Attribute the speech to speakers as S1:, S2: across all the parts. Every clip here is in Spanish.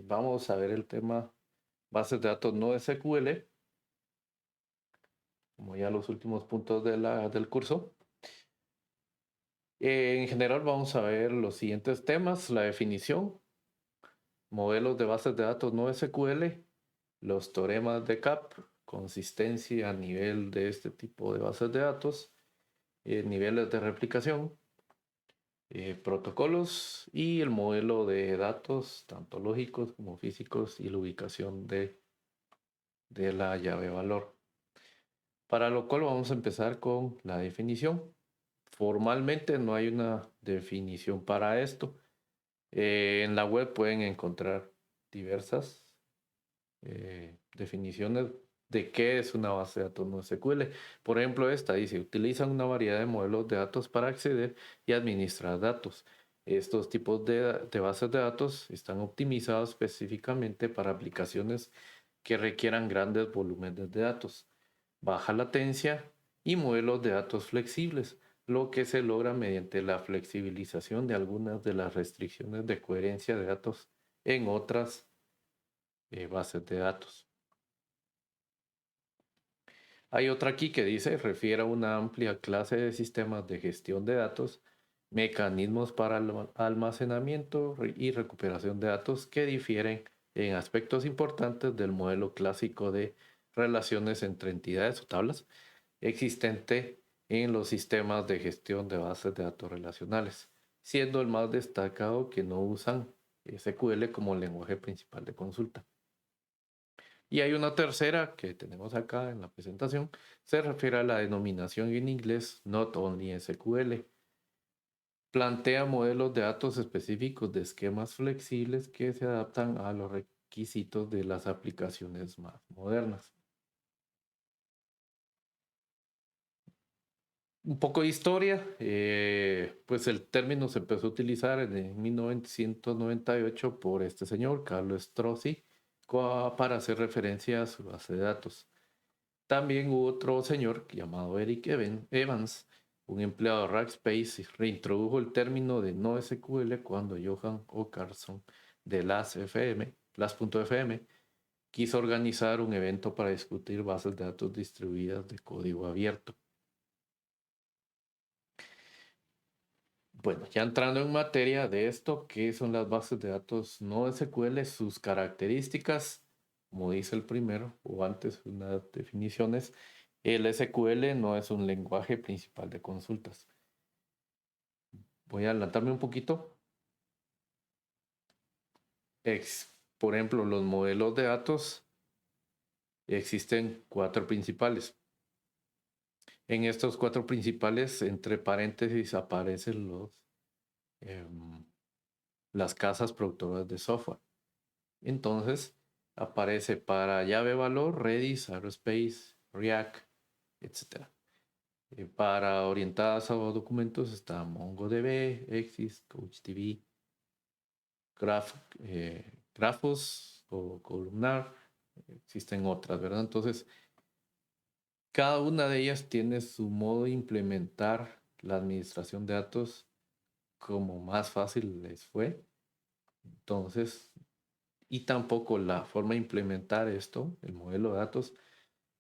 S1: Vamos a ver el tema bases de datos no SQL, como ya los últimos puntos del curso. En general vamos a ver los siguientes temas: la definición, modelos de bases de datos no SQL, los teoremas de CAP, consistencia a nivel de este tipo de bases de datos, niveles de replicación, protocolos y el modelo de datos, tanto lógicos como físicos, y la ubicación de la llave valor. Para lo cual vamos a empezar con la definición. Formalmente no hay una definición para esto. En la web pueden encontrar diversas definiciones de qué es una base de datos no SQL. Por ejemplo, esta dice: utilizan una variedad de modelos de datos para acceder y administrar datos. Estos tipos de bases de datos están optimizados específicamente para aplicaciones que requieran grandes volúmenes de datos, baja latencia y modelos de datos flexibles, lo que se logra mediante la flexibilización de algunas de las restricciones de coherencia de datos en otras bases de datos. Hay otra aquí que dice: refiere a una amplia clase de sistemas de gestión de datos, mecanismos para almacenamiento y recuperación de datos que difieren en aspectos importantes del modelo clásico de relaciones entre entidades o tablas existente en los sistemas de gestión de bases de datos relacionales, siendo el más destacado que no usan SQL como lenguaje principal de consulta. Y hay una tercera que tenemos acá en la presentación, se refiere a la denominación en inglés Not Only SQL. Plantea modelos de datos específicos de esquemas flexibles que se adaptan a los requisitos de las aplicaciones más modernas. Un poco de historia, pues el término se empezó a utilizar en 1998 por este señor, Carlo Strozzi, para hacer referencia a su base de datos. También hubo otro señor llamado Eric Evans, un empleado de Rackspace, reintrodujo el término de no SQL cuando Johan O. Carlson de Last.fm quiso organizar un evento para discutir bases de datos distribuidas de código abierto. Bueno, ya entrando en materia de esto, ¿qué son las bases de datos no SQL? Sus características, como dice el primero, o antes unas definiciones: el SQL no es un lenguaje principal de consultas. Voy a adelantarme un poquito. Por ejemplo, los modelos de datos, existen 4 principales. En estos 4 principales, entre paréntesis, aparecen las casas productoras de software. Entonces, aparece para llave valor Redis, Aerospace, React, etc. Para orientadas a documentos está MongoDB, Exist, CouchDB, Graphos o Columnar. Existen otras, ¿verdad? Entonces, cada una de ellas tiene su modo de implementar la administración de datos como más fácil les fue. Entonces, y tampoco la forma de implementar esto, el modelo de datos,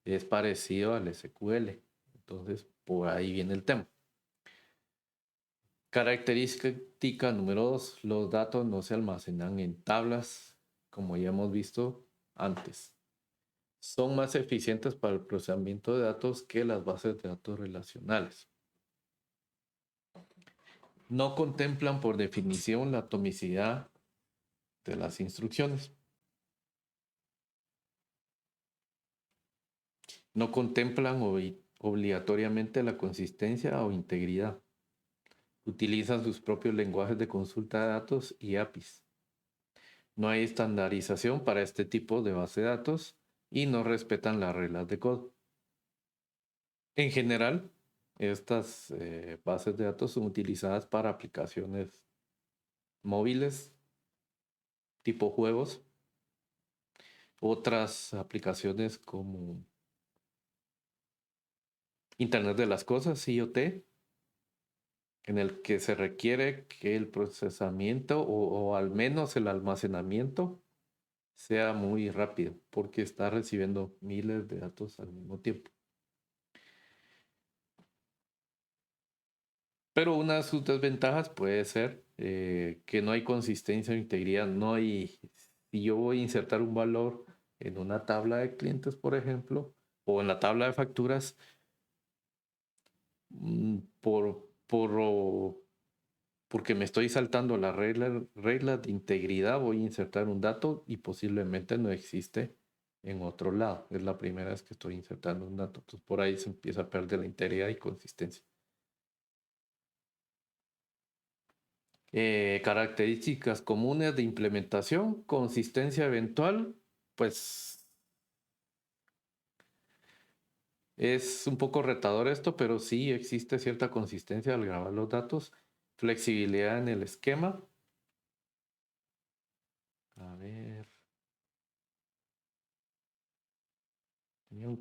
S1: es parecido al SQL. Entonces, por ahí viene el tema. Característica número 2: los datos no se almacenan en tablas, como ya hemos visto antes. Son más eficientes para el procesamiento de datos que las bases de datos relacionales. No contemplan por definición la atomicidad de las instrucciones. No contemplan obligatoriamente la consistencia o integridad. Utilizan sus propios lenguajes de consulta de datos y APIs. No hay estandarización para este tipo de base de datos y no respetan las reglas de código. En general, estas bases de datos son utilizadas para aplicaciones móviles, tipo juegos, otras aplicaciones como Internet de las Cosas, IoT, en el que se requiere que el procesamiento o al menos el almacenamiento sea muy rápido porque está recibiendo miles de datos al mismo tiempo. Pero una de sus desventajas puede ser que no hay consistencia o integridad. No hay, si yo voy a insertar un valor en una tabla de clientes, por ejemplo, o en la tabla de facturas, porque me estoy saltando la regla de integridad, voy a insertar un dato y posiblemente no existe en otro lado. Es la primera vez que estoy insertando un dato. Entonces por ahí se empieza a perder la integridad y consistencia. Características comunes de implementación, consistencia eventual, pues es un poco retador esto, pero sí existe cierta consistencia al grabar los datos, flexibilidad en el esquema. A ver, tenía,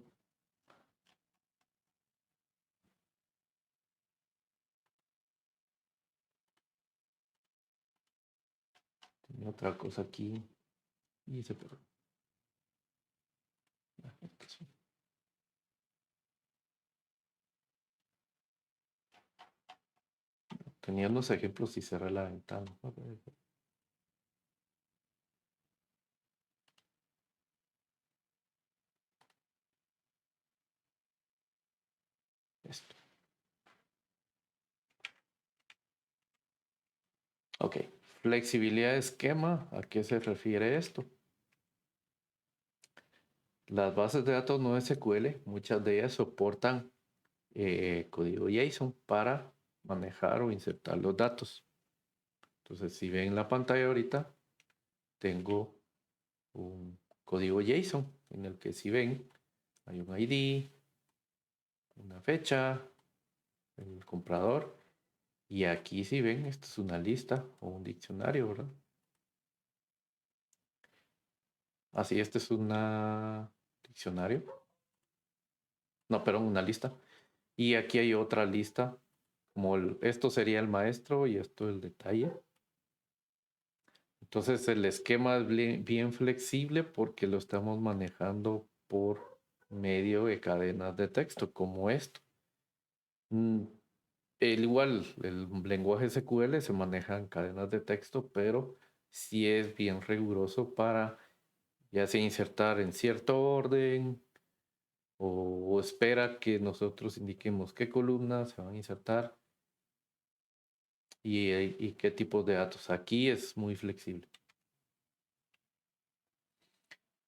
S1: tenía otra cosa aquí y se perdió. Tenía los ejemplos y cerré la ventana. Esto. Ok. Flexibilidad de esquema. ¿A qué se refiere esto? Las bases de datos no SQL, muchas de ellas soportan código JSON para manejar o insertar los datos. Entonces, si ven la pantalla ahorita, tengo un código JSON en el que si ven, hay un ID, una fecha, el comprador, y aquí si ven, esto es una lista o un diccionario, ¿verdad? Así, este es un diccionario. No, perdón, una lista. Y aquí hay otra lista, como esto sería el maestro y esto el detalle. Entonces el esquema es bien flexible porque lo estamos manejando por medio de cadenas de texto como esto. Igual el lenguaje SQL se maneja en cadenas de texto, pero sí es bien riguroso para ya sea insertar en cierto orden o espera que nosotros indiquemos qué columnas se van a insertar y qué tipos de datos. Aquí es muy flexible.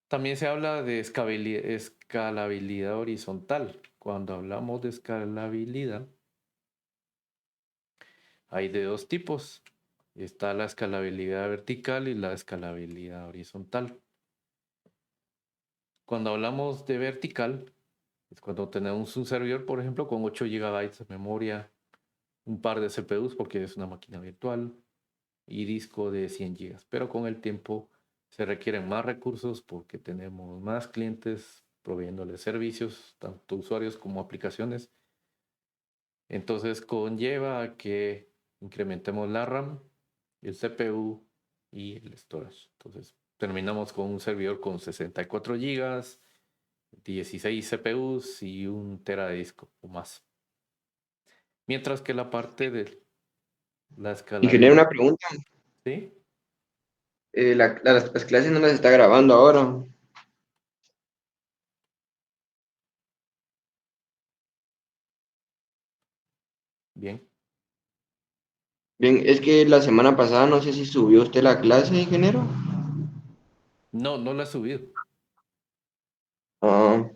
S1: También se habla de escalabilidad horizontal. Cuando hablamos de escalabilidad, hay de dos tipos. Está la escalabilidad vertical y la escalabilidad horizontal. Cuando hablamos de vertical, es cuando tenemos un servidor, por ejemplo, con 8 GB de memoria, un par de CPUs porque es una máquina virtual y disco de 100 GB. Pero con el tiempo se requieren más recursos porque tenemos más clientes proveyéndoles servicios, tanto usuarios como aplicaciones. Entonces conlleva a que incrementemos la RAM, el CPU y el storage. Entonces terminamos con un servidor con 64 GB, 16 CPUs y 1 TB de disco o más. Mientras que la parte de la
S2: Ingeniero,
S1: escalabilidad,
S2: una pregunta.
S1: ¿sí?
S2: Las clases no las está grabando ahora.
S1: Bien.
S2: Bien, es que la semana pasada no sé si subió usted la clase, ingeniero.
S1: No, no la he subido.
S2: Ah,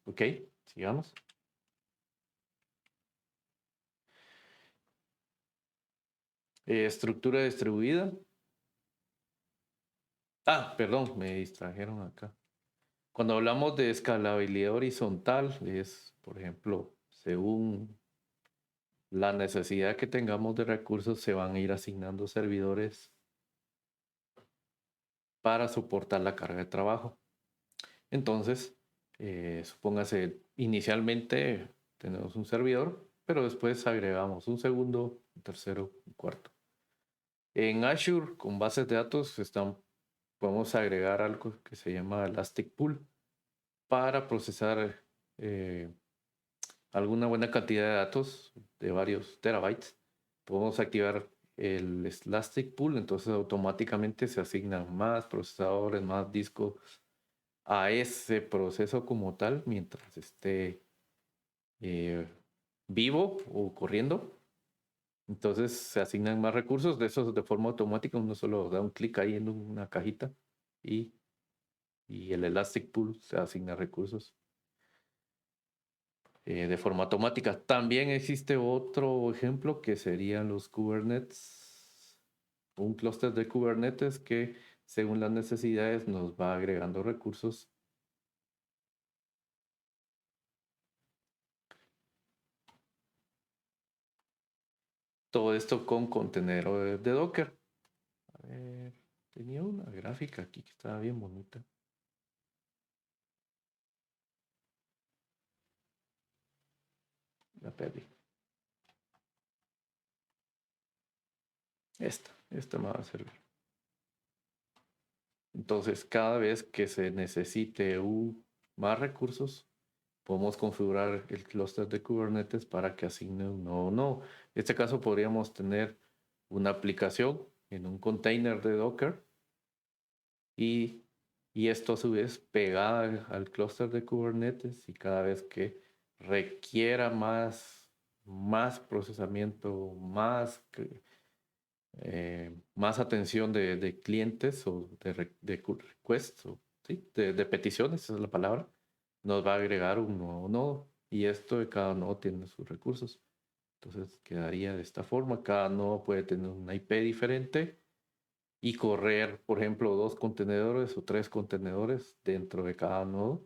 S1: Ok, sigamos. Estructura distribuida. Ah, perdón, me distrajeron acá. Cuando hablamos de escalabilidad horizontal, es, por ejemplo, según la necesidad que tengamos de recursos, se van a ir asignando servidores para soportar la carga de trabajo. Entonces, supóngase, inicialmente tenemos un servidor, pero después agregamos un segundo, un tercero, un cuarto. En Azure, con bases de datos, podemos agregar algo que se llama Elastic Pool para procesar alguna buena cantidad de datos de varios terabytes. Podemos activar el Elastic Pool, entonces automáticamente se asignan más procesadores, más discos a ese proceso como tal mientras esté eh, vivo o corriendo. Entonces se asignan más recursos de esos de forma automática. Uno solo da un clic ahí en una cajita y, y el Elastic Pool se asigna recursos de forma automática. También existe otro ejemplo que serían los Kubernetes, un clúster de Kubernetes que según las necesidades nos va agregando recursos. Todo esto con contenedores de Docker. A ver, tenía una gráfica aquí que estaba bien bonita. La perdí. Esta me va a servir. Entonces, cada vez que se necesite más recursos, podemos configurar el clúster de Kubernetes para que asigne un nuevo nodo. En este caso, podríamos tener una aplicación en un container de Docker y, y esto a su vez pegada al clúster de Kubernetes y cada vez que requiera más procesamiento, más atención de clientes o de requests, o, ¿sí? de peticiones, esa es la palabra, nos va a agregar un nuevo nodo y esto de cada nodo tiene sus recursos. Entonces quedaría de esta forma, cada nodo puede tener una IP diferente y correr, por ejemplo, 2 contenedores o 3 contenedores dentro de cada nodo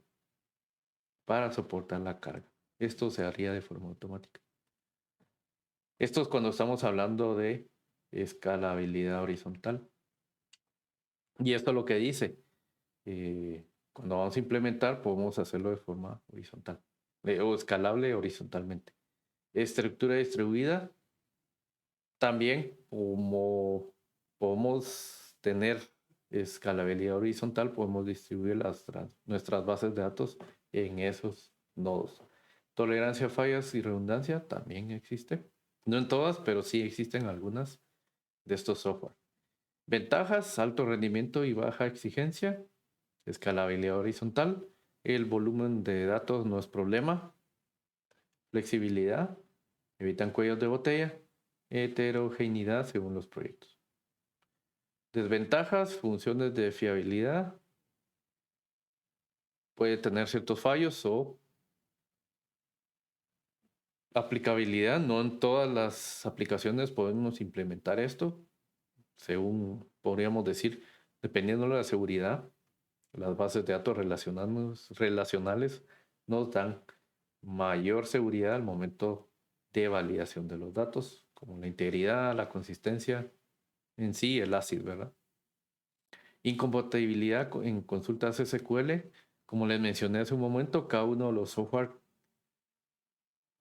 S1: para soportar la carga. Esto se haría de forma automática. Esto es cuando estamos hablando de escalabilidad horizontal. Y esto es lo que dice. Cuando vamos a implementar, podemos hacerlo de forma horizontal o escalable horizontalmente. Estructura distribuida, también como podemos tener escalabilidad horizontal, podemos distribuir nuestras bases de datos en esos nodos. Tolerancia a fallas y redundancia también existe. No en todas, pero sí existen algunas de estos software. Ventajas, alto rendimiento y baja exigencia. Escalabilidad horizontal. El volumen de datos no es problema. Flexibilidad. Evitan cuellos de botella. Heterogeneidad según los proyectos. Desventajas, funciones de fiabilidad. Puede tener ciertos fallos o aplicabilidad. No en todas las aplicaciones podemos implementar esto. Según podríamos decir, dependiendo de la seguridad, las bases de datos relacionales nos dan mayor seguridad al momento de validación de los datos, como la integridad, la consistencia, en sí el ACID, ¿verdad? Incompatibilidad en consultas SQL, como les mencioné hace un momento, cada uno de los software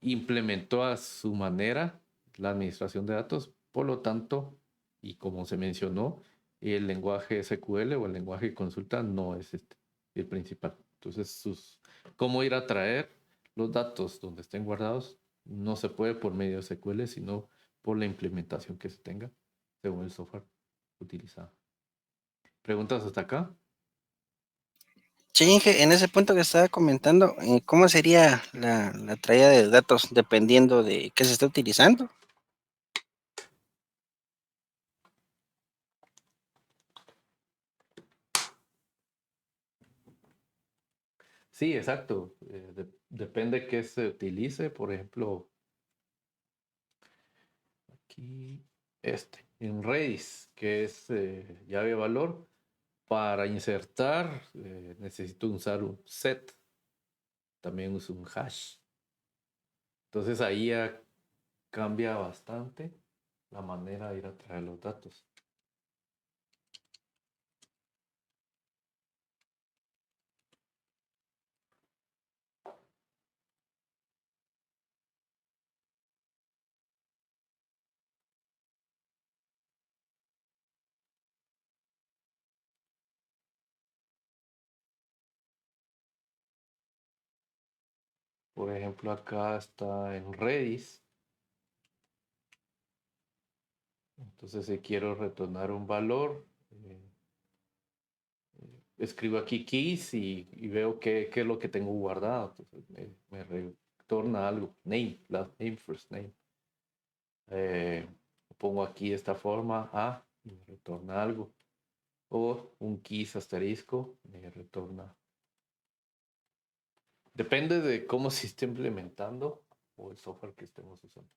S1: implementó a su manera la administración de datos, por lo tanto, y como se mencionó, el lenguaje SQL o el lenguaje de consulta no es el principal. Entonces, cómo ir a traer los datos donde estén guardados no se puede por medio de SQL, sino por la implementación que se tenga según el software utilizado. ¿Preguntas hasta acá?
S3: Sí, Inge, en ese punto que estaba comentando, ¿cómo sería la traída de datos dependiendo de qué se está utilizando?
S1: Sí, exacto. Depende qué se utilice. Por ejemplo, aquí en Redis, que es llave de valor. Para insertar, necesito usar un set. También uso un hash. Entonces ahí ya cambia bastante la manera de ir a traer los datos. Por ejemplo, acá está en Redis. Entonces, si quiero retornar un valor, escribo aquí keys y veo qué es lo que tengo guardado. Entonces, me retorna algo. Name, last name, first name. Pongo aquí de esta forma A y me retorna algo. O un keys asterisco me retorna. Depende de cómo se esté implementando o el software que estemos usando.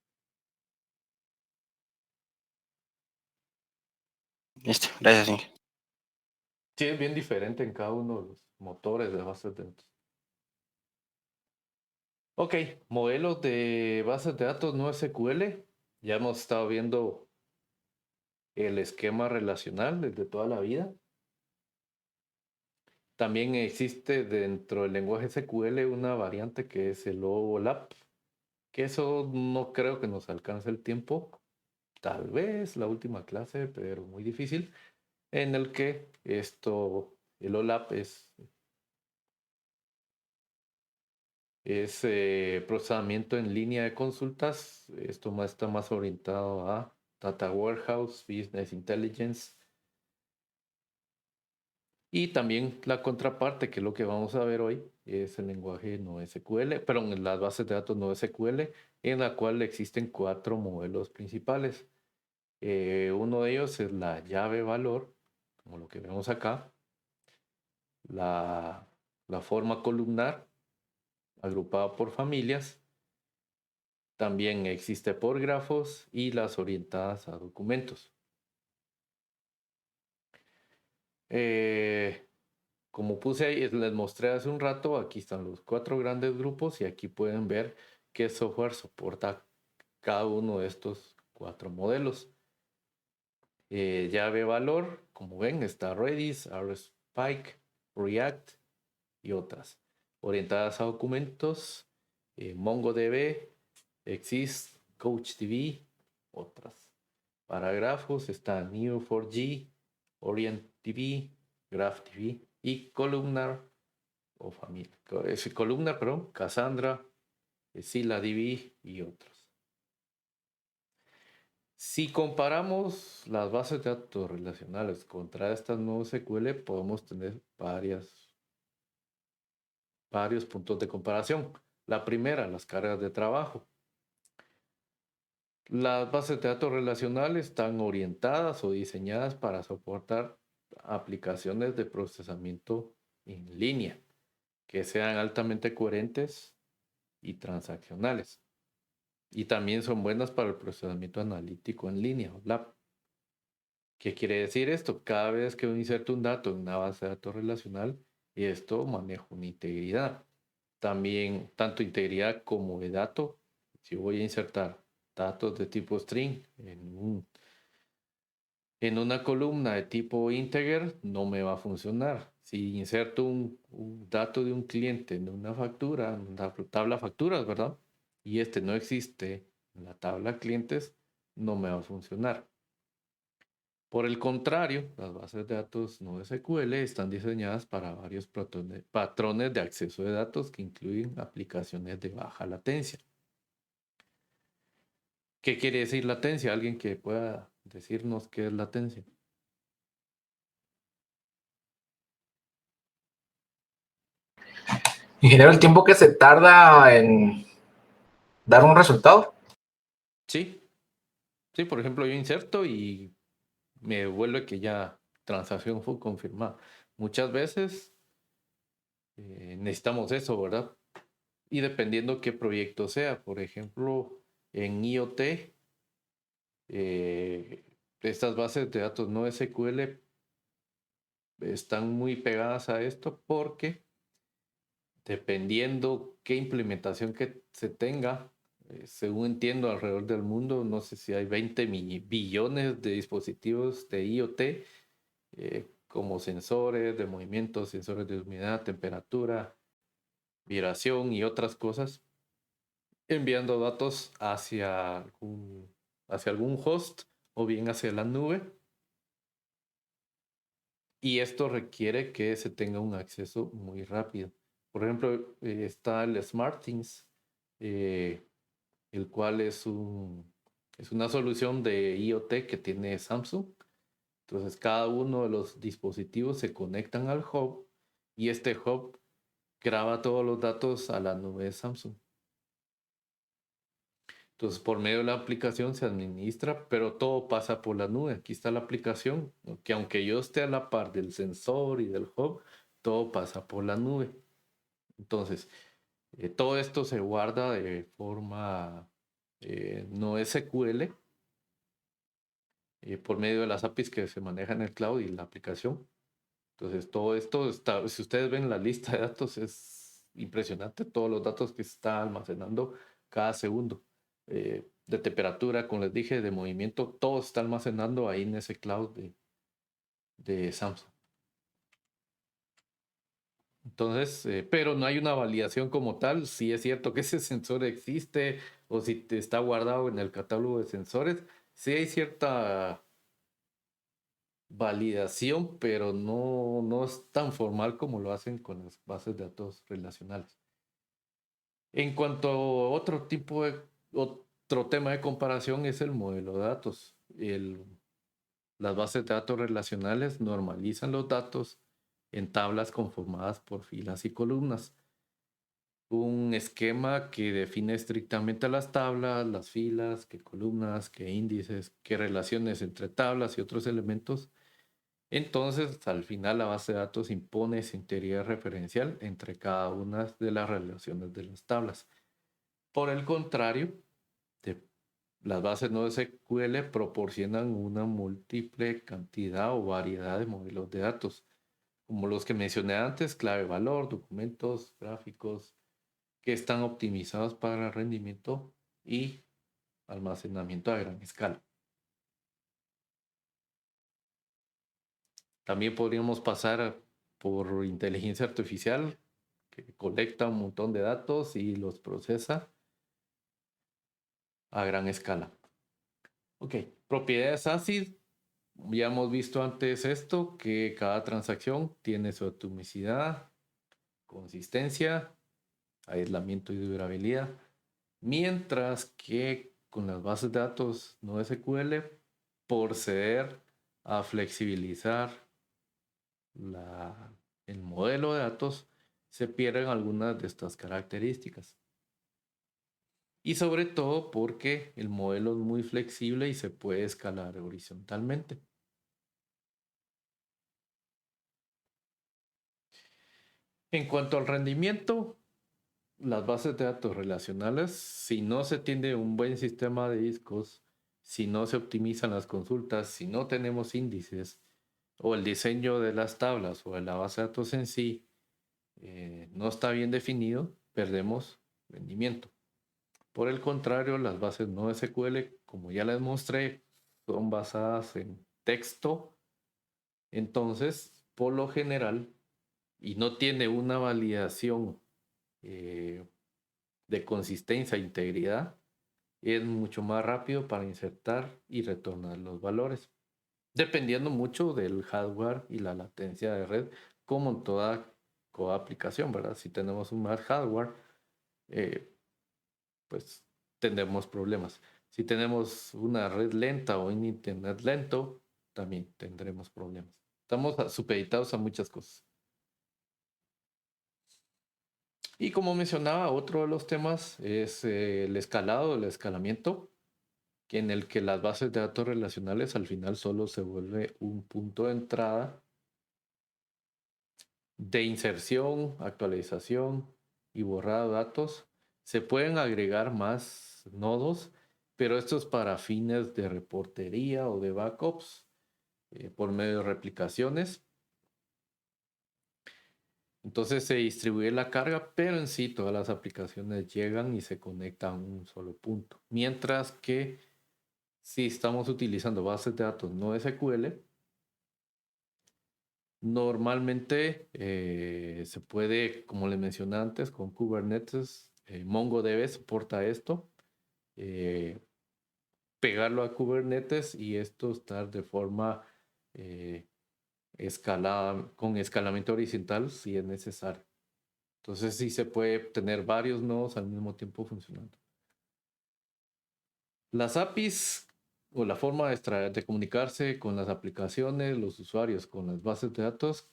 S3: Listo, gracias, Inge.
S1: Sí, es bien diferente en cada uno de los motores de bases de datos. Ok, modelos de bases de datos no SQL. Ya hemos estado viendo el esquema relacional desde toda la vida. También existe dentro del lenguaje SQL una variante que es el OLAP, que eso no creo que nos alcance el tiempo. Tal vez la última clase, pero muy difícil, en el que el OLAP es procesamiento en línea de consultas. Esto está más orientado a Data Warehouse, Business Intelligence. Y también la contraparte, que es lo que vamos a ver hoy, es el lenguaje no SQL, pero en las bases de datos no SQL, en la cual existen 4 modelos principales. Uno de ellos es la llave valor, como lo que vemos acá, la forma columnar, agrupada por familias, también existe por grafos y las orientadas a documentos. Como puse ahí, les mostré hace un rato, aquí están los 4 grandes grupos y aquí pueden ver qué software soporta cada uno de estos 4 modelos. Llave valor, como ven, está Redis, RSpike, React y otras. Orientadas a documentos, MongoDB, Exist, CouchDB, otras. Para grafos está Neo4j, OrientDB, GraphDB y Columnar o familia. Columnar, perdón, Cassandra, ScyllaDB y otros. Si comparamos las bases de datos relacionales contra estas no SQL, podemos tener varios puntos de comparación. La primera, las cargas de trabajo. Las bases de datos relacionales están orientadas o diseñadas para soportar aplicaciones de procesamiento en línea que sean altamente coherentes y transaccionales. Y también son buenas para el procesamiento analítico en línea, LAP. ¿Qué quiere decir esto? Cada vez que yo inserto un dato en una base de datos relacional, esto maneja una integridad. También, tanto integridad como de dato. Si voy a insertar datos de tipo string en una columna de tipo integer, no me va a funcionar. Si inserto un dato de un cliente en una factura, en una tabla facturas, ¿verdad? Y este no existe en la tabla clientes, no me va a funcionar. Por el contrario, las bases de datos no SQL están diseñadas para varios patrones de acceso de datos que incluyen aplicaciones de baja latencia. ¿Qué quiere decir latencia? ¿Alguien que pueda decirnos qué es latencia?
S4: Ingeniero, el tiempo que se tarda en dar un resultado.
S1: Sí, sí, por ejemplo, yo inserto y me vuelve que ya transacción fue confirmada. Muchas veces necesitamos eso, ¿verdad? Y dependiendo qué proyecto sea, por ejemplo, en IoT, estas bases de datos no SQL están muy pegadas a esto porque dependiendo qué implementación que se tenga, según entiendo alrededor del mundo, no sé si hay 20 billones de dispositivos de IoT, como sensores de movimiento, sensores de humedad, temperatura, vibración y otras cosas, enviando datos hacia algún host o bien hacia la nube. Y esto requiere que se tenga un acceso muy rápido. Por ejemplo, está el SmartThings, el cual es una solución de IoT que tiene Samsung. Entonces cada uno de los dispositivos se conectan al hub y este hub graba todos los datos a la nube de Samsung. Entonces por medio de la aplicación se administra, pero todo pasa por la nube. Aquí está la aplicación, que aunque yo esté a la par del sensor y del hub, todo pasa por la nube. Entonces, todo esto se guarda de forma no SQL por medio de las APIs que se manejan en el cloud y la aplicación. Entonces, todo esto está, si ustedes ven la lista de datos, es impresionante todos los datos que se está almacenando cada segundo. De temperatura, como les dije, de movimiento, todo se está almacenando ahí en ese cloud de Samsung. Entonces, pero no hay una validación como tal, si es cierto que ese sensor existe o si está guardado en el catálogo de sensores, sí hay cierta validación, pero no es tan formal como lo hacen con las bases de datos relacionales. En cuanto a otro tema de comparación es el modelo de datos. Las bases de datos relacionales normalizan los datos en tablas conformadas por filas y columnas. Un esquema que define estrictamente las tablas, las filas, qué columnas, qué índices, qué relaciones entre tablas y otros elementos. Entonces, al final, la base de datos impone esa integridad referencial entre cada una de las relaciones de las tablas. Por el contrario, las bases no SQL proporcionan una múltiple cantidad o variedad de modelos de datos, como los que mencioné antes, clave valor, documentos, gráficos, que están optimizados para rendimiento y almacenamiento a gran escala. También podríamos pasar por inteligencia artificial, que colecta un montón de datos y los procesa a gran escala. Ok, propiedades ACID. Ya hemos visto antes esto, que cada transacción tiene su atomicidad, consistencia, aislamiento y durabilidad. Mientras que con las bases de datos no SQL, por ceder a flexibilizar el modelo de datos, se pierden algunas de estas características. Y sobre todo porque el modelo es muy flexible y se puede escalar horizontalmente. En cuanto al rendimiento, las bases de datos relacionales, si no se tiene un buen sistema de discos, si no se optimizan las consultas, si no tenemos índices o el diseño de las tablas o de la base de datos en sí no está bien definido, perdemos rendimiento. Por el contrario, las bases no SQL, como ya les mostré, son basadas en texto. Entonces, por lo general, y no tiene una validación de consistencia e integridad, es mucho más rápido para insertar y retornar los valores, dependiendo mucho del hardware y la latencia de red, como en toda aplicación, ¿verdad? Si tenemos un mal hardware, pues tendremos problemas. Si tenemos una red lenta o un internet lento, también tendremos problemas. Estamos supeditados a muchas cosas. Y como mencionaba, otro de los temas es el escalado, el escalamiento, en el que las bases de datos relacionales al final solo se vuelve un punto de entrada de inserción, actualización y borrado de datos. Se pueden agregar más nodos, pero esto es para fines de reportería o de backups por medio de replicaciones. Entonces se distribuye la carga, pero en sí todas las aplicaciones llegan y se conectan a un solo punto. Mientras que si estamos utilizando bases de datos no SQL, normalmente se puede, como les mencioné antes, con Kubernetes, MongoDB soporta esto, eh, pegarlo a Kubernetes y esto estar de forma escalada, con escalamiento horizontal si es necesario. Entonces sí se puede tener varios nodos al mismo tiempo funcionando. Las APIs o la forma de comunicarse con las aplicaciones, los usuarios, con las bases de datos,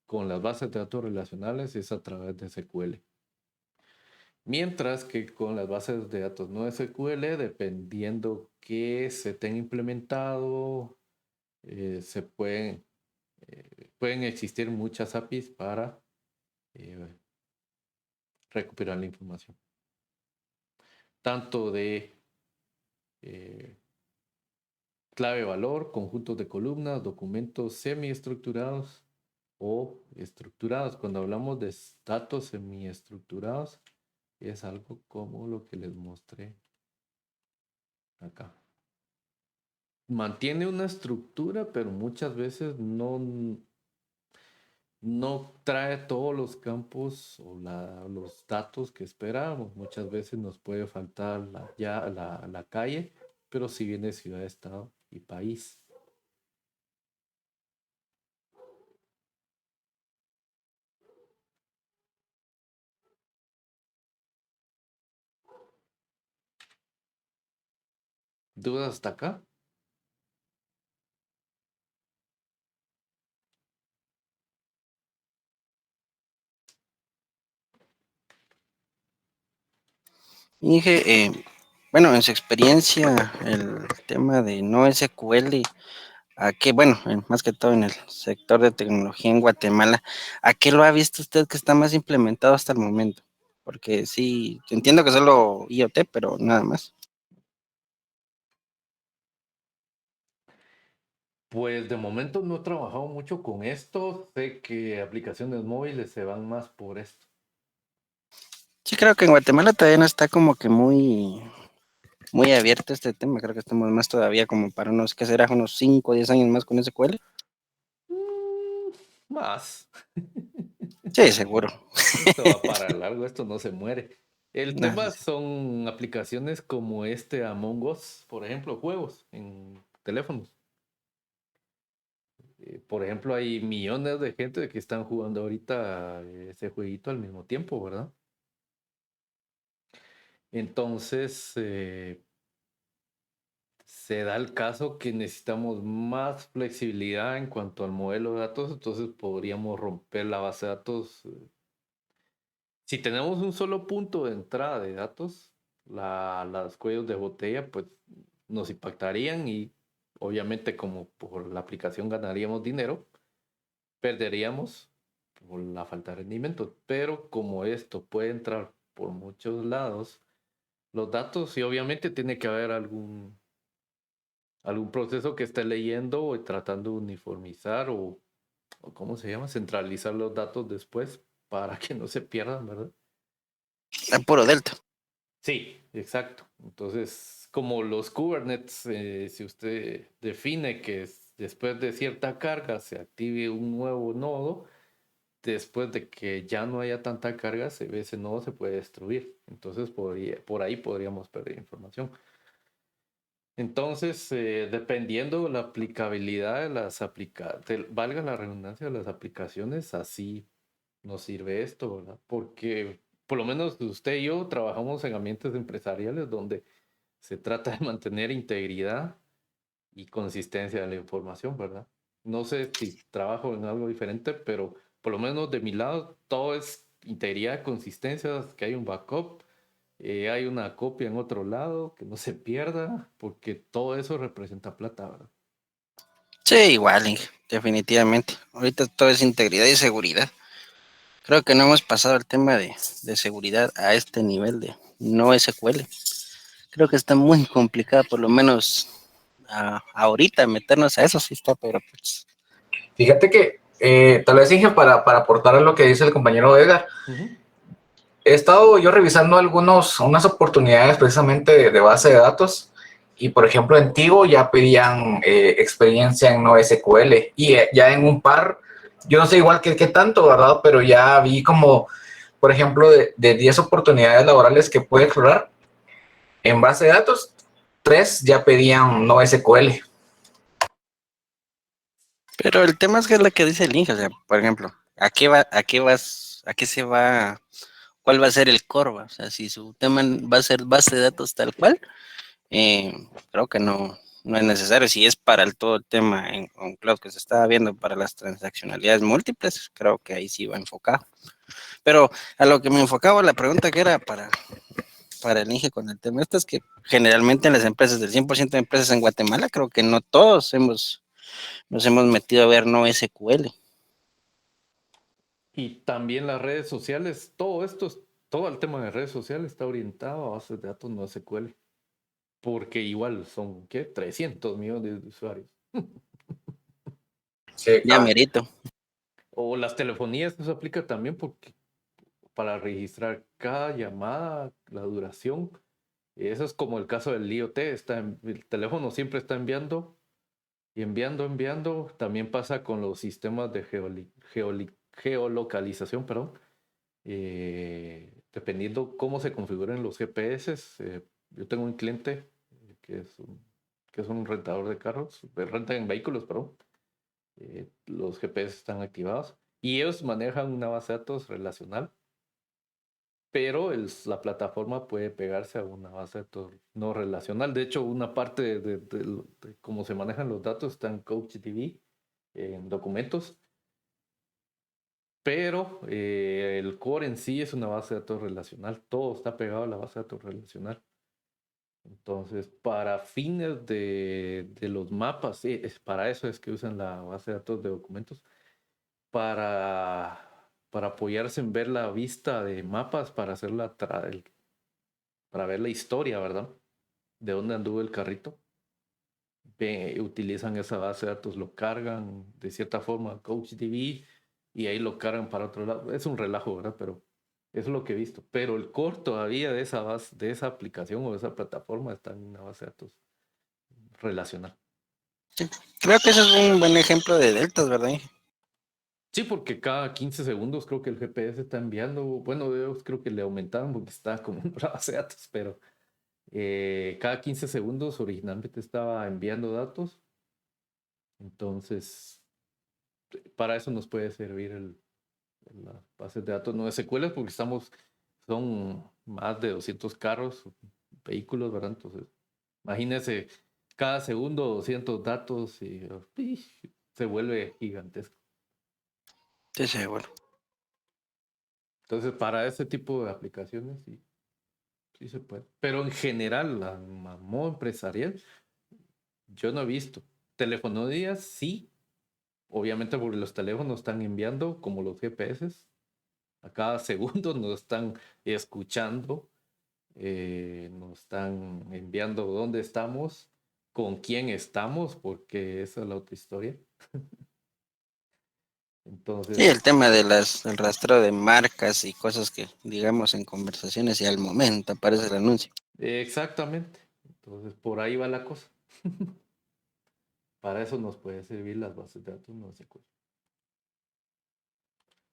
S1: con las bases de datos relacionales es a través de SQL. Mientras que con las bases de datos no SQL, dependiendo que se tenga implementado, pueden existir muchas APIs para recuperar la información. Tanto de clave-valor, conjuntos de columnas, documentos semiestructurados o estructurados. Cuando hablamos de datos semiestructurados, es algo como lo que les mostré acá. Mantiene una estructura, pero muchas veces no trae todos los campos o los datos que esperábamos. Muchas veces nos puede faltar la calle, pero si viene ciudad, estado y país. ¿Dudas hasta acá?
S3: Inge, bueno, en su experiencia, el tema de no SQL, bueno, más que todo en el sector de tecnología en Guatemala, ¿a qué lo ha visto usted que está más implementado hasta el momento? Porque sí, entiendo que solo IoT, pero nada más.
S1: Pues de momento no he trabajado mucho con esto. Sé que aplicaciones móviles se van más por esto.
S3: Sí, creo que en Guatemala todavía no está como que muy abierto este tema. Creo que estamos más todavía como para ¿qué será? Unos 5 o 10 años más con SQL.
S1: Más.
S3: Sí, seguro.
S1: Esto va para largo, esto no se muere. El
S3: No, sí,
S1: tema
S3: sí.
S1: son aplicaciones como Among Us, por ejemplo, juegos en teléfonos. Por ejemplo, hay millones de gente que están jugando ahorita ese jueguito al mismo tiempo, ¿verdad? Entonces, se da el caso que necesitamos más flexibilidad en cuanto al modelo de datos, entonces podríamos romper la base de datos. Si tenemos un solo punto de entrada de datos, las cuellos de botella pues nos impactarían y obviamente como por la aplicación ganaríamos dinero, perderíamos por la falta de rendimiento. Pero como esto puede entrar por muchos lados, los datos y obviamente tiene que haber algún proceso que esté leyendo o tratando de uniformizar o ¿cómo se llama? Centralizar los datos después para que no se pierdan, ¿verdad?
S3: Puro Delta.
S1: Sí, exacto. Entonces, como los Kubernetes, si usted define que después de cierta carga se active un nuevo nodo, después de que ya no haya tanta carga, ese nodo se puede destruir. Entonces, por ahí podríamos perder información. Entonces, dependiendo la aplicabilidad de valga la redundancia de las aplicaciones, así nos sirve esto, ¿verdad? Porque por lo menos usted y yo trabajamos en ambientes empresariales donde se trata de mantener integridad y consistencia de la información, ¿verdad? No sé si trabajo en algo diferente, pero por lo menos de mi lado todo es integridad, consistencia, que hay un backup, hay una copia en otro lado, que no se pierda, porque todo eso representa plata, ¿verdad?
S3: Sí, igual, Inge, definitivamente. Ahorita todo es integridad y seguridad. Creo que no hemos pasado el tema de seguridad a este nivel de no SQL. Creo que está muy complicado, por lo menos ahorita meternos a eso sí está, pero pues.
S4: Fíjate que tal vez Inge, para aportar a lo que dice el compañero Edgar,
S1: Ujú.
S4: he estado yo revisando unas oportunidades precisamente de base de datos y por ejemplo en Tigo ya pedían experiencia en NoSQL y ya en un par, yo no sé igual que tanto, ¿verdad? Pero ya vi como, por ejemplo, de 10 oportunidades laborales que puede explorar en base de datos, 3 ya pedían NoSQL.
S3: Pero el tema es que es lo que dice el Inge, o sea, por ejemplo, ¿a qué vas a qué se va, cuál va a ser el core, ¿va? O sea, si su tema va a ser base de datos tal cual, creo que no es necesario. Si es para todo el tema en cloud que se estaba viendo para las transaccionalidades múltiples, creo que ahí sí va enfocado. Pero a lo que me enfocaba la pregunta que era para el Inge con el tema este es que generalmente en las empresas, del 100% de empresas en Guatemala, creo que no todos nos hemos metido a ver no SQL.
S1: Y también las redes sociales, todo el tema de redes sociales está orientado a bases de datos no SQL. Porque igual son, ¿qué? 300 millones de usuarios.
S4: Sí,
S3: Ya merito.
S1: O las telefonías, eso aplica también porque para registrar cada llamada, la duración, eso es como el caso del IoT, el teléfono siempre está enviando y enviando. También pasa con los sistemas de geolocalización, perdón. Dependiendo cómo se configuren los GPS, yo tengo un cliente que es un rentador de carros, rentan vehículos, perdón. Los GPS están activados y ellos manejan una base de datos relacional, pero la plataforma puede pegarse a una base de datos no relacional. De hecho, una parte de cómo se manejan los datos está en CouchDB, en documentos, pero el core en sí es una base de datos relacional. Todo está pegado a la base de datos relacional. Entonces, para fines de los mapas, sí, para eso es que usan la base de datos de documentos, para apoyarse en ver la vista de mapas, para hacer para ver la historia, ¿verdad? De dónde anduvo el carrito. Utilizan esa base de datos, lo cargan de cierta forma a CouchDB y ahí lo cargan para otro lado. Es un relajo, ¿verdad? Pero es lo que he visto. Pero el core todavía de esa base, de esa aplicación o de esa plataforma está en una base de datos relacional.
S3: Creo que ese es un buen ejemplo de deltas, ¿verdad, Inge?
S1: Sí, porque cada 15 segundos creo que el GPS está enviando, bueno, yo creo que le aumentaron porque está como una base de datos, pero cada 15 segundos originalmente estaba enviando datos. Entonces, para eso nos puede servir las bases de datos no SQL porque son más de 200 carros, vehículos, ¿verdad? Entonces, imagínense, cada segundo 200 datos y se vuelve gigantesco.
S3: Sí, seguro.
S1: Entonces, para ese tipo de aplicaciones, sí, sí se puede. Pero en general, a modo empresarial, yo no he visto. Telefonías, sí. Obviamente porque los teléfonos están enviando, como los GPS, a cada segundo nos están escuchando, nos están enviando dónde estamos, con quién estamos, porque esa es la otra historia.
S3: Sí, el
S1: Entonces,
S3: tema de del rastreo de marcas y cosas que, digamos, en conversaciones y al momento aparece el anuncio.
S1: exactamente. Entonces, por ahí va la cosa. Para eso nos puede servir las bases de datos no SQL.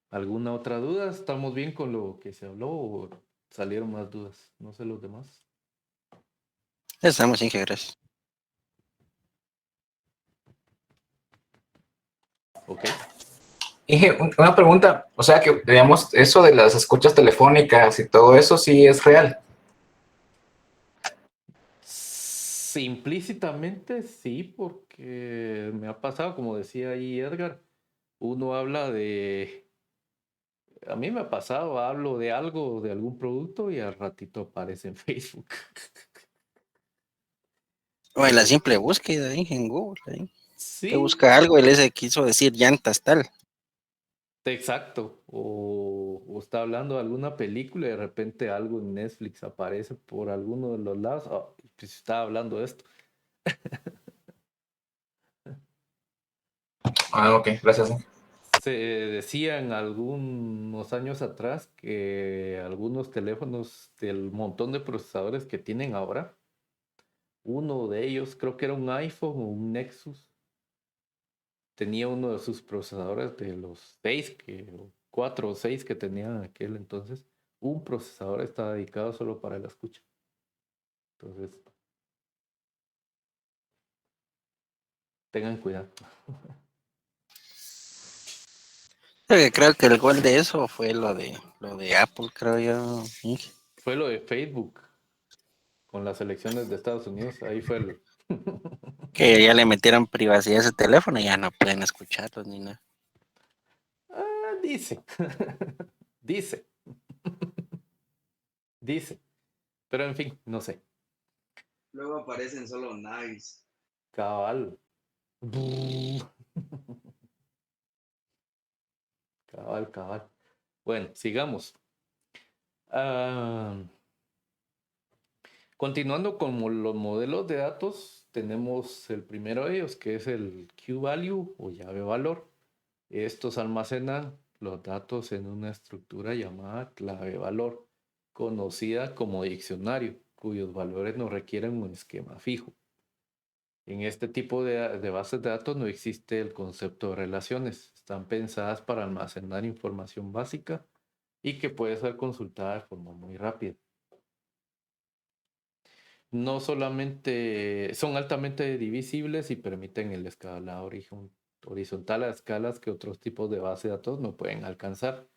S1: ¿Alguna otra duda? ¿Estamos bien con lo que se habló o salieron más dudas? No sé los demás.
S3: Estamos, Inge, gracias.
S1: Ok.
S4: Inge, una pregunta, o sea que, digamos, eso de las escuchas telefónicas y todo eso sí es real.
S1: Implícitamente sí, porque me ha pasado, como decía ahí Edgar, uno habla a mí me ha pasado, hablo de algo, de algún producto y al ratito aparece en Facebook.
S3: O en la simple búsqueda, ahí en Google, ahí. Te
S1: Sí,
S3: busca algo y le quiso decir llantas tal.
S1: exacto. O está hablando de alguna película y de repente algo en Netflix aparece por alguno de los lados. Ah, pues estaba hablando de esto.
S4: Ah, ok, gracias.
S1: Se decía en algunos años atrás que algunos teléfonos del montón de procesadores que tienen ahora, uno de ellos, creo que era un iPhone o un Nexus, tenía uno de sus procesadores de los 4 o 6 que tenían en aquel entonces, un procesador estaba dedicado solo para la escucha. Entonces, tengan cuidado.
S3: Creo que el gol de eso fue lo de Apple, creo yo. Inge.
S1: Fue lo de Facebook con las elecciones de Estados Unidos. Ahí fue el...
S3: Que ya le metieron privacidad a ese teléfono y ya no pueden escucharlos ni nada.
S1: Dice. Dice. Dice. Pero en fin, no sé.
S5: Luego aparecen solo nice.
S1: Cabal. Cabal, cabal. Bueno, sigamos. Continuando con los modelos de datos, tenemos el primero de ellos, que es el Q-Value o llave valor. Estos almacenan los datos en una estructura llamada clave valor, conocida como diccionario, cuyos valores no requieren un esquema fijo. En este tipo de bases de datos no existe el concepto de relaciones. Están pensadas para almacenar información básica y que puede ser consultada de forma muy rápida. No solamente son altamente divisibles y permiten el escalado horizontal a escalas que otros tipos de bases de datos no pueden alcanzar.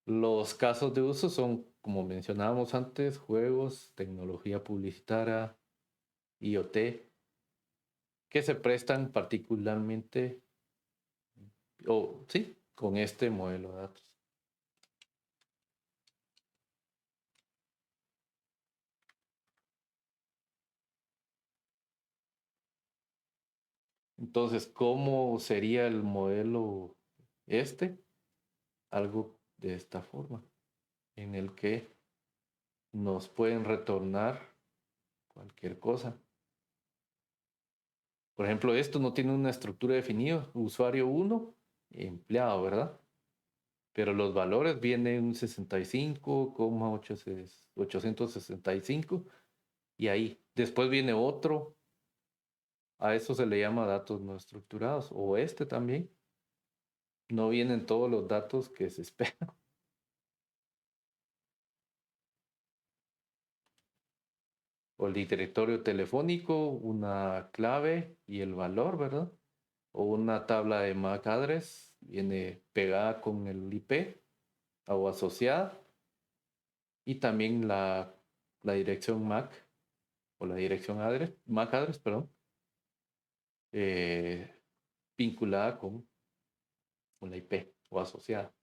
S1: Los casos de uso son, como mencionábamos antes, juegos, tecnología publicitaria, IoT, que se prestan particularmente, sí, con este modelo de datos. Entonces, ¿cómo sería el modelo este? Algo de esta forma, en el que nos pueden retornar cualquier cosa. Por ejemplo, esto no tiene una estructura definida, usuario 1, empleado, ¿verdad? Pero los valores vienen un 65,865 y ahí. Después viene otro, a eso se le llama datos no estructurados, o este también. No vienen todos los datos que se esperan. O el directorio telefónico, una clave y el valor, ¿verdad? O una tabla de MAC address, viene pegada con el IP o asociada. Y también la dirección MAC o la dirección MAC address, perdón, vinculada con la IP o asociada.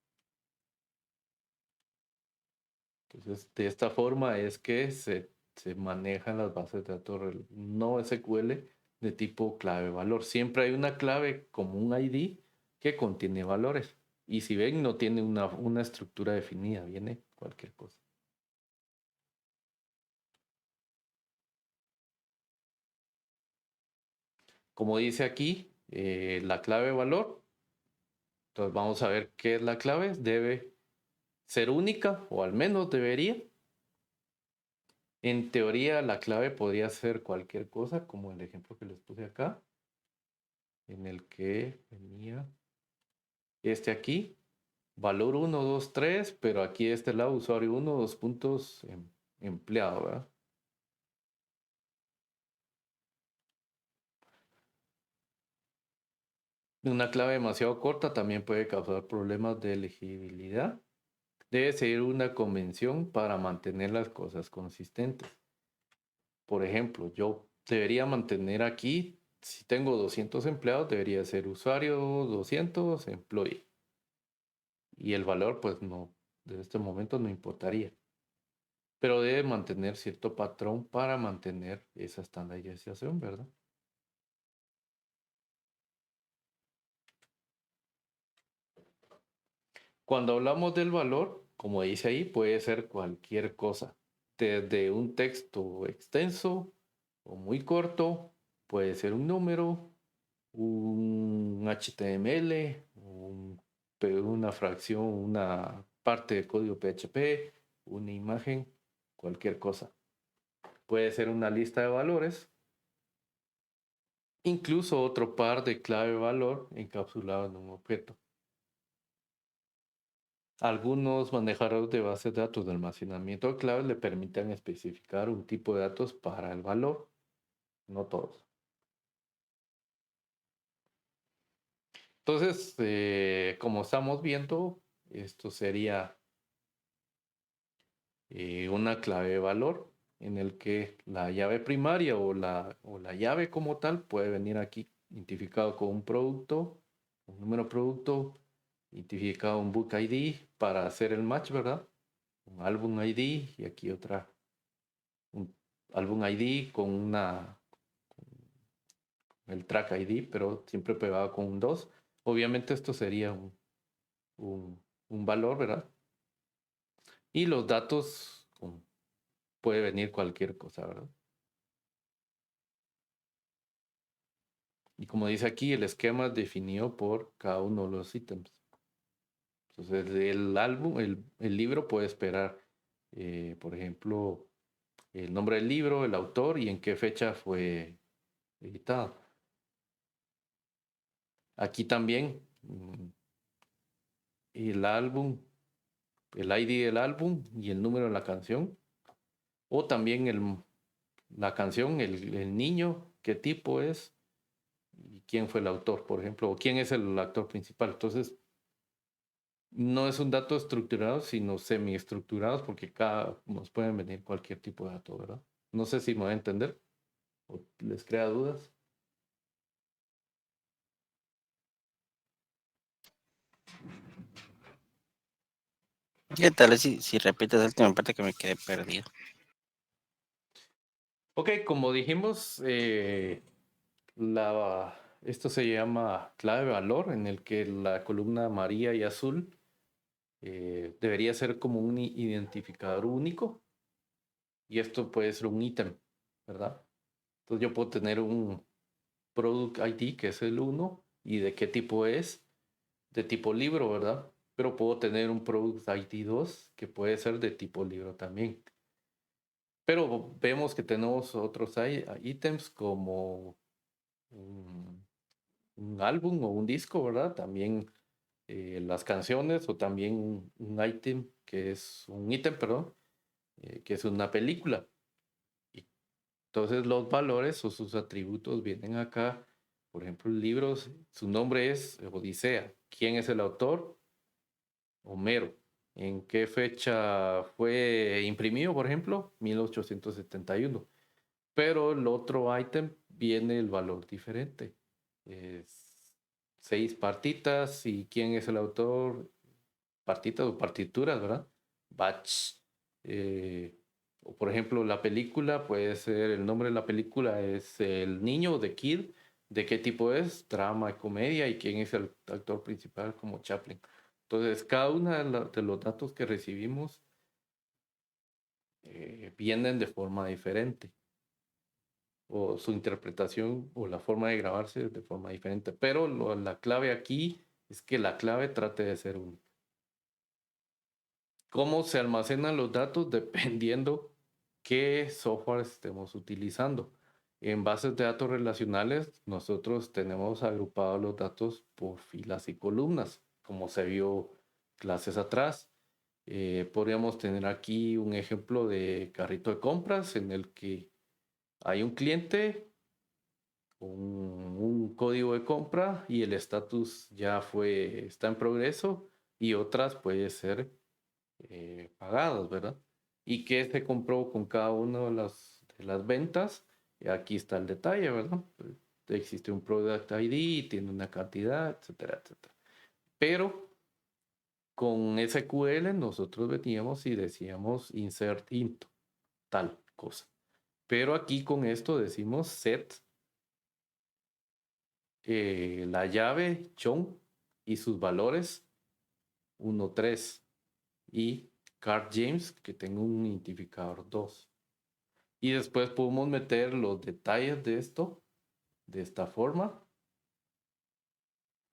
S1: Entonces, de esta forma es que se manejan las bases de datos no SQL de tipo clave-valor. Siempre hay una clave como un ID que contiene valores. Y si ven, no tiene una estructura definida, viene cualquier cosa. Como dice aquí, la clave-valor. Entonces vamos a ver qué es la clave. Debe ser única, o al menos debería. En teoría, la clave podría ser cualquier cosa, como el ejemplo que les puse acá, en el que venía este aquí, valor 1, 2, 3, pero aquí de este lado, usuario 1, 2 puntos, empleado, ¿verdad? Una clave demasiado corta también puede causar problemas de elegibilidad. Debe seguir una convención para mantener las cosas consistentes. Por ejemplo, yo debería mantener aquí, si tengo 200 empleados, debería ser usuario 200, employee. Y el valor, pues no, de este momento no importaría. Pero debe mantener cierto patrón para mantener esa estandarización, ¿verdad? Cuando hablamos del valor, como dice ahí, puede ser cualquier cosa. Desde un texto extenso o muy corto, puede ser un número, un HTML, una fracción, una parte de código PHP, una imagen, cualquier cosa. Puede ser una lista de valores, incluso otro par de clave valor encapsulado en un objeto. Algunos manejadores de bases de datos de almacenamiento de claves le permiten especificar un tipo de datos para el valor, no todos. Entonces, como estamos viendo, esto sería una clave de valor en el que la llave primaria o la llave como tal puede venir aquí identificado con un producto, un número producto, identificado un book ID para hacer el match, ¿verdad? Un álbum ID y aquí un álbum ID con el track ID, pero siempre pegado con un 2. Obviamente esto sería un, un valor, ¿verdad? Y los datos, puede venir cualquier cosa, ¿verdad? Y como dice aquí, el esquema es definido por cada uno de los ítems. Entonces, el álbum, el libro puede esperar, por ejemplo, el nombre del libro, el autor y en qué fecha fue editado. Aquí también el álbum, el ID del álbum y el número de la canción. O también la canción, el niño, qué tipo es y quién fue el autor, por ejemplo, o quién es el actor principal. Entonces, no es un dato estructurado, sino semiestructurados, porque cada nos pueden venir cualquier tipo de dato, ¿verdad? No sé si me voy a entender o les crea dudas.
S3: ¿Qué tal si repites la última parte que me quedé perdido?
S1: Ok, como dijimos, esto se llama clave de valor, en el que la columna amarilla y azul debería ser como un identificador único, y esto puede ser un ítem, ¿verdad? Entonces yo puedo tener un product ID que es el uno y de qué tipo es, de tipo libro, ¿verdad? Pero puedo tener un product ID 2 que puede ser de tipo libro también. Pero vemos que tenemos otros ítems como un álbum o un disco, ¿verdad? También las canciones o también un ítem que es un ítem, perdón, que es una película. Y entonces los valores o sus atributos vienen acá. Por ejemplo, el libro, su nombre es Odisea. ¿Quién es el autor? Homero. ¿En qué fecha fue imprimido, por ejemplo? 1871. Pero el otro ítem viene el valor diferente. Es 6 partitas y quién es el autor, partitas o partituras, ¿verdad? Batch. O por ejemplo, la película puede ser, el nombre de la película es El Niño de Kid. ¿De qué tipo es? Drama y comedia. ¿Y quién es el actor principal como Chaplin? Entonces, cada uno de los datos que recibimos vienen de forma diferente. O su interpretación o la forma de grabarse de forma diferente. Pero la clave aquí es que la clave trate de ser única. ¿Cómo se almacenan los datos? Dependiendo qué software estemos utilizando. En bases de datos relacionales, nosotros tenemos agrupados los datos por filas y columnas, como se vio clases atrás. Podríamos tener aquí un ejemplo de carrito de compras en el que hay un cliente, un código de compra y el estatus ya está en progreso y otras puede ser pagadas, ¿verdad? ¿Y qué se compró con cada una de las ventas? Y aquí está el detalle, ¿verdad? Pues, existe un product ID, tiene una cantidad, etcétera, etcétera. Pero con SQL nosotros veníamos y decíamos insert into, tal cosa. Pero aquí con esto decimos set la llave chon y sus valores 1, 3 y card James que tenga un identificador 2. Y después podemos meter los detalles de esto de esta forma.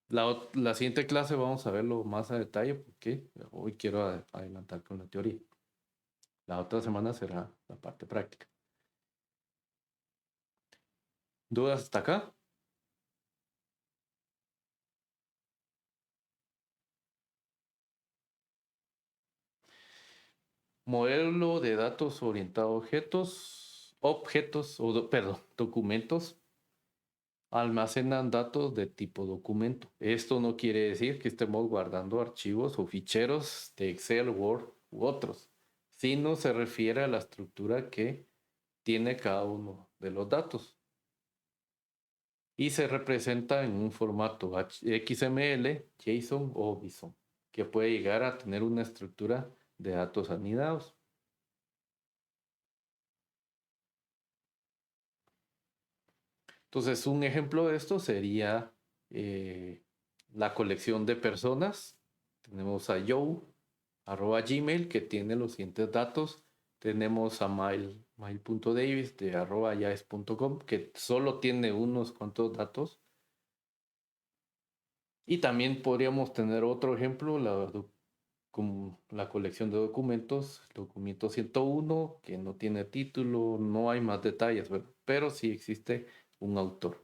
S1: La siguiente clase vamos a verlo más a detalle porque hoy quiero adelantar con la teoría. La otra semana será la parte práctica. ¿Dudas hasta acá? Modelo de datos orientado a objetos, perdón, documentos. almacenan datos de tipo documento. Esto no quiere decir que estemos guardando archivos o ficheros de Excel, Word u otros, sino se refiere a la estructura que tiene cada uno de los datos y se representa en un formato XML, JSON o BISON, que puede llegar a tener una estructura de datos anidados. Entonces, un ejemplo de esto sería la colección de personas. Tenemos a Joe, @gmail, que tiene los siguientes datos. Tenemos a mail.davis de @yaes.com, que solo tiene unos cuantos datos. Y también podríamos tener otro ejemplo, como la colección de documentos, documento 101, que no tiene título, no hay más detalles, ¿verdad? Pero sí existe un autor.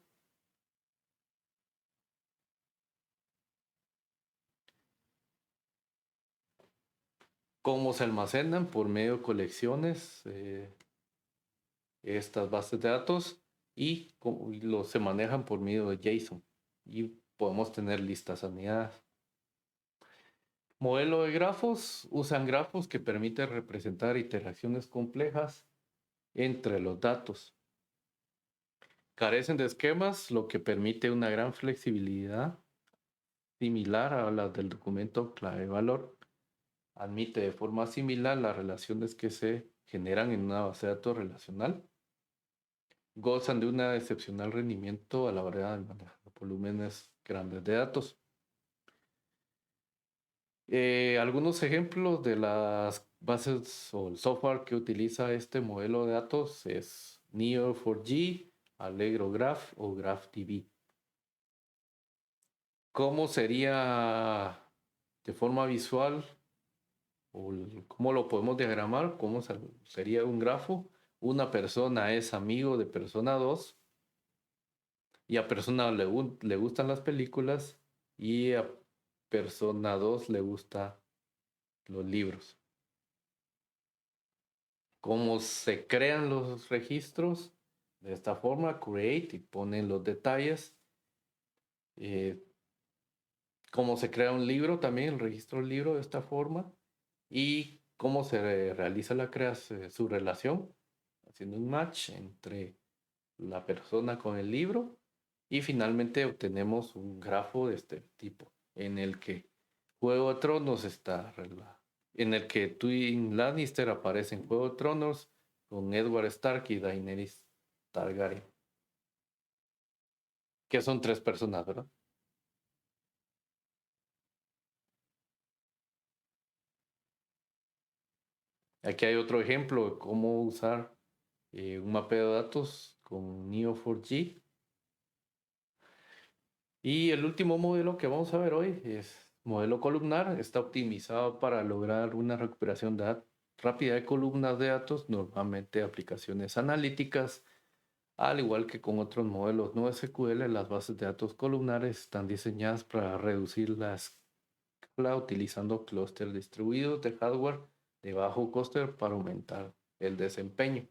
S1: ¿Cómo se almacenan? Por medio de colecciones, estas bases de datos, y se manejan por medio de JSON. Y podemos tener listas anidadas. Modelo de grafos. Usan grafos que permiten representar interacciones complejas entre los datos. Carecen de esquemas, lo que permite una gran flexibilidad similar a la del documento clave-valor. Admite de forma similar las relaciones que se generan en una base de datos relacional. Gozan de un excepcional rendimiento a la hora de manejar volúmenes grandes de datos. Algunos ejemplos de las bases o el software que utiliza este modelo de datos es Neo4j, Allegro Graph o GraphDB. ¿Cómo sería de forma visual o cómo lo podemos diagramar? ¿Cómo sería un grafo? Una persona es amigo de persona 2 y a persona le gustan las películas y a persona 2 le gustan los libros. ¿Cómo se crean los registros? De esta forma, create, y ponen los detalles. Cómo se crea un libro también, el registro del libro de esta forma. Y cómo se realiza su relación, haciendo un match entre la persona con el libro. Y finalmente obtenemos un grafo de este tipo, en el que Juego de Tronos en el que Twin Lannister aparece en Juego de Tronos con Edward Stark y Daenerys Targaryen, que son 3 personas, ¿verdad? Aquí hay otro ejemplo de cómo usar un mapeo de datos con Neo4j. Y el último modelo que vamos a ver hoy es modelo columnar. Está optimizado para lograr una recuperación rápida de columnas de datos, normalmente aplicaciones analíticas. Al igual que con otros modelos NoSQL, las bases de datos columnares están diseñadas para reducir la escala utilizando clústeres distribuidos de hardware de bajo coste para aumentar el desempeño.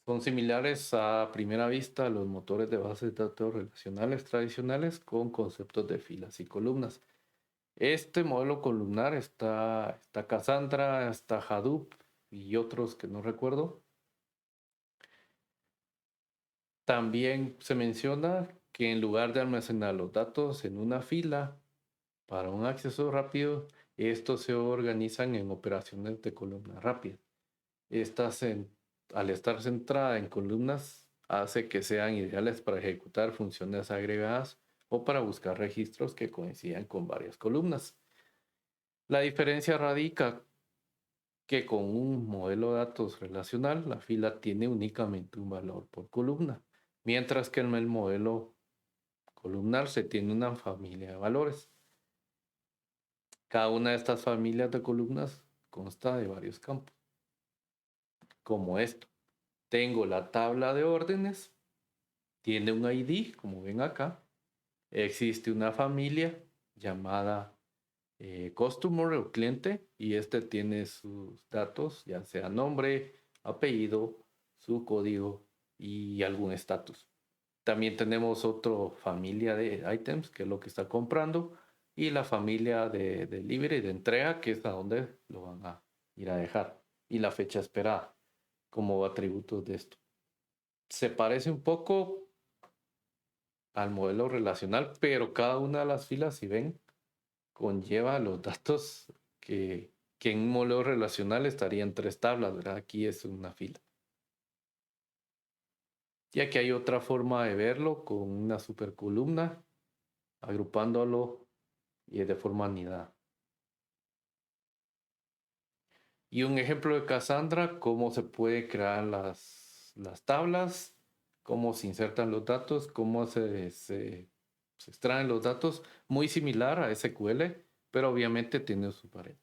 S1: Son similares a primera vista a los motores de bases de datos relacionales tradicionales con conceptos de filas y columnas. Este modelo columnar está Cassandra, está Hadoop y otros que no recuerdo. También se menciona que en lugar de almacenar los datos en una fila para un acceso rápido, estos se organizan en operaciones de columna rápida. Al estar centrada en columnas, hace que sean ideales para ejecutar funciones agregadas o para buscar registros que coincidan con varias columnas. La diferencia radica que con un modelo de datos relacional, la fila tiene únicamente un valor por columna, mientras que en el modelo columnar se tiene una familia de valores. Cada una de estas familias de columnas consta de varios campos, como esto. Tengo la tabla de órdenes, tiene un ID, como ven acá. Existe una familia llamada customer o cliente, y este tiene sus datos, ya sea nombre, apellido, su código y algún estatus. También tenemos otra familia de items, que es lo que está comprando, y la familia de delivery, de entrega, que es a donde lo van a ir a dejar, y la fecha esperada como atributos de esto. Se parece un poco al modelo relacional, pero cada una de las filas, si ven, conlleva los datos que en un modelo relacional estarían 3 tablas, ¿verdad? Aquí es una fila. Ya que hay otra forma de verlo con una supercolumna, agrupándolo y de forma anidada. Y un ejemplo de Cassandra, cómo se puede crear las tablas, cómo se insertan los datos, cómo se extraen los datos, muy similar a SQL, pero obviamente tiene su pared.